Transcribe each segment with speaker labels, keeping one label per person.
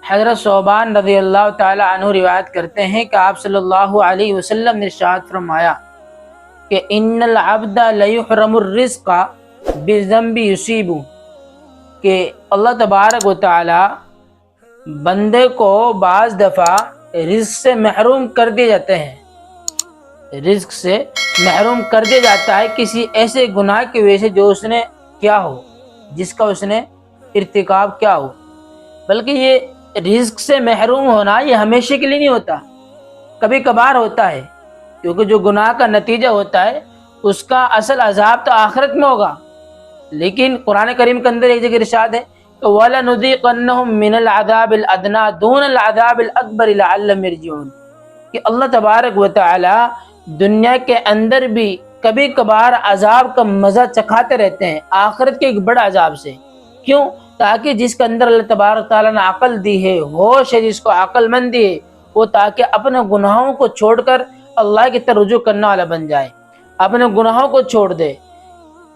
Speaker 1: حضرت صوبان رضی اللہ تعالی عنہ روایت کرتے ہیں کہ آپ صلی اللہ علیہ وسلم نے ارشاد فرمایا کہ ان العبد لیحرم الرزق بذنب یصیب، کہ اللہ تبارک و تعالی بندے کو بعض دفعہ رزق سے محروم کر دیے جاتے ہیں، رزق سے محروم کر دیا جاتا ہے کسی ایسے گناہ کی وجہ سے جو اس نے کیا ہو، جس کا اس نے ارتکاب کیا ہو۔ بلکہ یہ رزق سے محروم ہونا یہ ہمیشہ کے لیے نہیں ہوتا، کبھی کبھار ہوتا ہے، کیونکہ جو گناہ کا نتیجہ ہوتا ہے اس کا اصل عذاب تو آخرت میں ہوگا۔ لیکن قرآن کریم کے اندر ایک جگہ ارشاد ہے کہ وَلَنُذِيقَنَّهُم مِّنَ الْعَذَابِ الْأَدْنَىٰ دُونَ الْعَذَابِ الْأَكْبَرِ لَعَلَّهُمْ يَرْجِعُونَ، کہ اللہ تبارک و تعالی دنیا کے اندر بھی کبھی کبھار عذاب کا مزہ چکھاتے رہتے ہیں آخرت کے ایک بڑا عذاب سے۔ کیوں؟ تاکہ جس کے اندر اللہ تبارک تعالیٰ نے عقل دی ہے، ہوش ہے، جس کو عقل مند دی ہے، وہ تاکہ اپنے گناہوں کو چھوڑ کر اللہ کی طرف رجوع کرنے والا بن جائے، اپنے گناہوں کو چھوڑ دے۔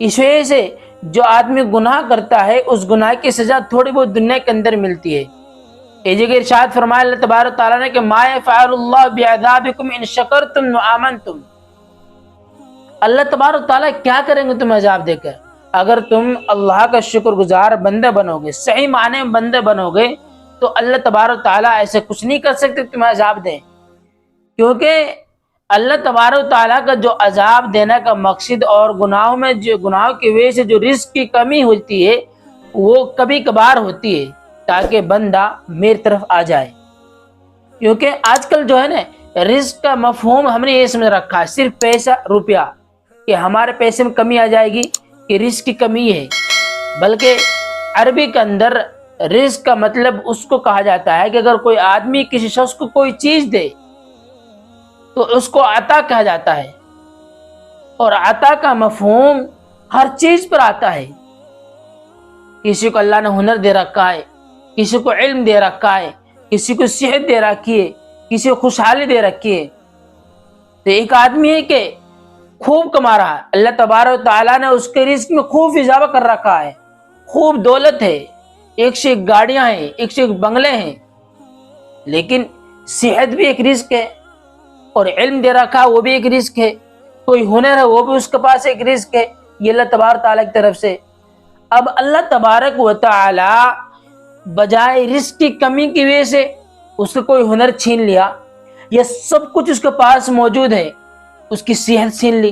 Speaker 1: اس وجہ سے جو آدمی گناہ کرتا ہے اس گناہ کی سزا تھوڑی بہت دنیا کے اندر ملتی ہے۔ یہ جگہ ارشاد فرمایا اللہ تبارک تعالیٰ نے کہ ما یفعل اللہ بعذابکم ان شکرتم وآمنتم، اللہ تبارک تعالیٰ کیا کریں گے تمہیں عذاب دے کر، اگر تم اللہ کا شکر گزار بندے بنو گے، صحیح معنی میں بندے بنو گے، تو اللہ تبارک تعالیٰ ایسے کچھ نہیں کر سکتے تمہیں عذاب دیں، کیونکہ اللہ تبارک تعالیٰ کا جو عذاب دینے کا مقصد اور گناہوں میں جو گناہوں کی وجہ سے جو رزق کی کمی ہوتی ہے وہ کبھی کبھار ہوتی ہے تاکہ بندہ میری طرف آ جائے۔ کیونکہ آج کل جو ہے نا رزق کا مفہوم ہم نے یہ سمجھ رکھا ہے صرف پیسہ روپیہ، کہ ہمارے پیسے میں کمی آ جائے گی کہ رزق کی کمی ہے، بلکہ عربی کے اندر رزق کا مطلب اس کو کہا جاتا ہے کہ اگر کوئی آدمی کسی شخص کو کوئی چیز دے تو اس کو عطا کہا جاتا ہے، اور عطا کا مفہوم ہر چیز پر آتا ہے۔ کسی کو اللہ نے ہنر دے رکھا ہے، کسی کو علم دے رکھا ہے، کسی کو صحت دے رکھی ہے، کسی کو خوشحالی دے رکھی ہے، تو ایک آدمی ہے کہ خوب کما رہا ہے، اللہ تبارک و تعالیٰ نے اس کے رزق میں خوب اضافہ کر رکھا ہے، خوب دولت ہے، ایک سے ایک گاڑیاں ہیں، ایک سے ایک بنگلے ہیں، لیکن صحت بھی ایک رزق ہے، اور علم دے رکھا وہ بھی ایک رزق ہے، کوئی ہنر ہے وہ بھی اس کے پاس ایک رزق ہے، یہ اللہ تبارک تعالیٰ کی طرف سے۔ اب اللہ تبارک و تعالی بجائے رزق کی کمی کی وجہ سے اس سے کوئی ہنر چھین لیا، یہ سب کچھ اس کے پاس موجود ہے، اس کی صحت چھین لی،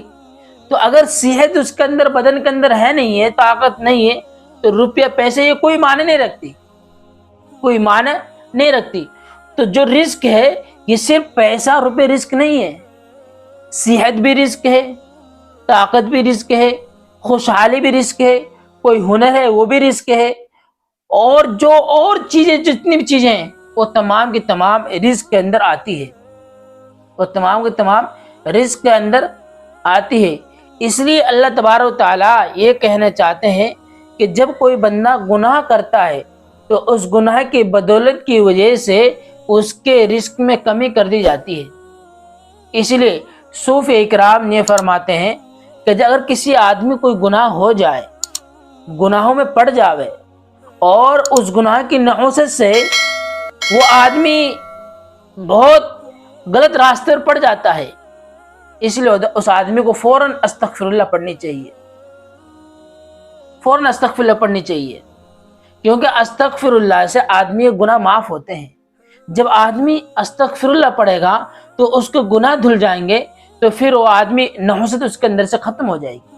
Speaker 1: تو اگر صحت اس کے اندر بدن کے اندر ہے نہیں ہے، طاقت نہیں ہے، تو روپیہ پیسے یہ کوئی معنی نہیں رکھتی، کوئی معنی نہیں رکھتی۔ تو جو رزق ہے یہ صرف پیسہ روپے رزق نہیں ہے، صحت بھی رزق ہے، طاقت بھی رزق ہے، خوشحالی بھی رزق ہے، کوئی ہنر ہے وہ بھی رزق ہے، اور جو اور چیزیں جتنی بھی چیزیں ہیں وہ تمام کی تمام رزق کے اندر آتی ہے، وہ تمام کی تمام رزق کے اندر آتی ہے۔ اس لیے اللہ تبارک و تعالیٰ یہ کہنا چاہتے ہیں کہ جب کوئی بندہ گناہ کرتا ہے تو اس گناہ کی بدولت کی وجہ سے اس کے رزق میں کمی کر دی جاتی ہے۔ اسی لیے صوفی اکرام یہ فرماتے ہیں کہ اگر کسی آدمی کوئی گناہ ہو جائے، گناہوں میں پڑ جاوے، اور اس گناہ کی نحوست سے وہ آدمی بہت غلط راستے پر پڑ جاتا ہے، اس لیے اس آدمی کو فوراً استغفر اللہ پڑھنی چاہیے، فوراً استغفر اللہ پڑھنی چاہیے، کیونکہ استغفر اللہ سے آدمی کے گناہ معاف ہوتے ہیں۔ جب آدمی استغفر اللہ پڑھے گا تو اس کے گناہ دھل جائیں گے، تو پھر وہ آدمی نحوست اس کے اندر سے ختم ہو جائے گی۔